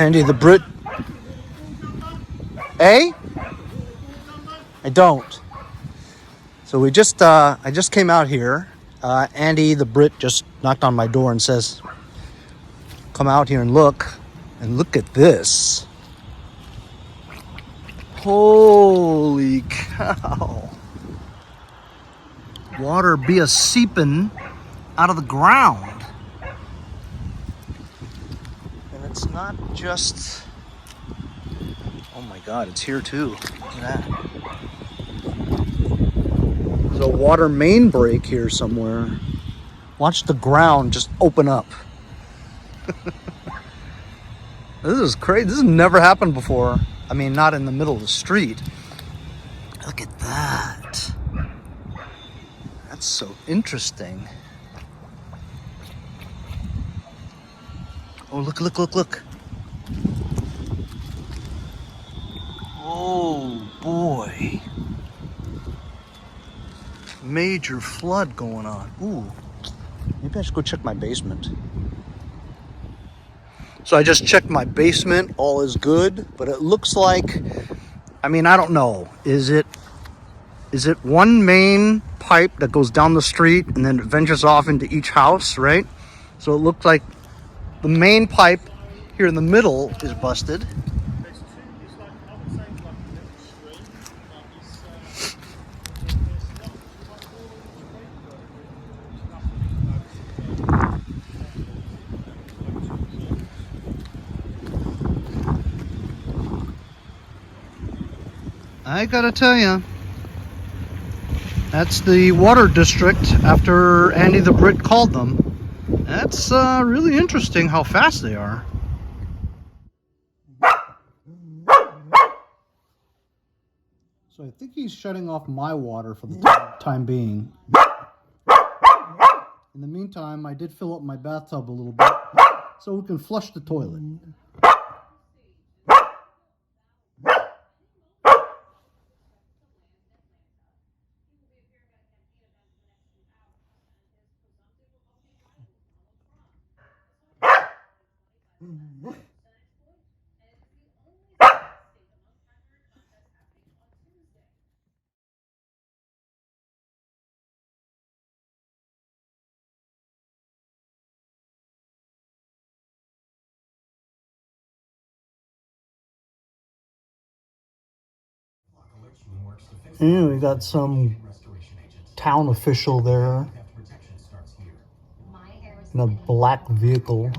Andy the Brit. Eh? I don't. So we just, I just came out here. Andy the Brit just knocked on my door and says, come out here and look at this. Holy cow. Water be a seeping out of the ground. And it's not just, oh my God, it's here too. Look at that. There's a water main break here somewhere. Watch the ground just open up. This is crazy. This has never happened before. I mean, not in the middle of the street. Look at that. That's so interesting. Oh, look, look, look, look. Oh, boy. Major flood going on. Ooh, maybe I should go check my basement. So I just checked my basement. All is good, but it looks like, I mean, I don't know. Is it one main pipe that goes down the street and then it ventures off into each house, right? So it looked like the main pipe here in the middle is busted. I gotta tell you, that's the water district after Andy the Brit called them. That's really interesting how fast they are. So I think he's shutting off my water for the time being. In the meantime, I did fill up my bathtub a little bit so we can flush the toilet. And we got some town official there in a black vehicle.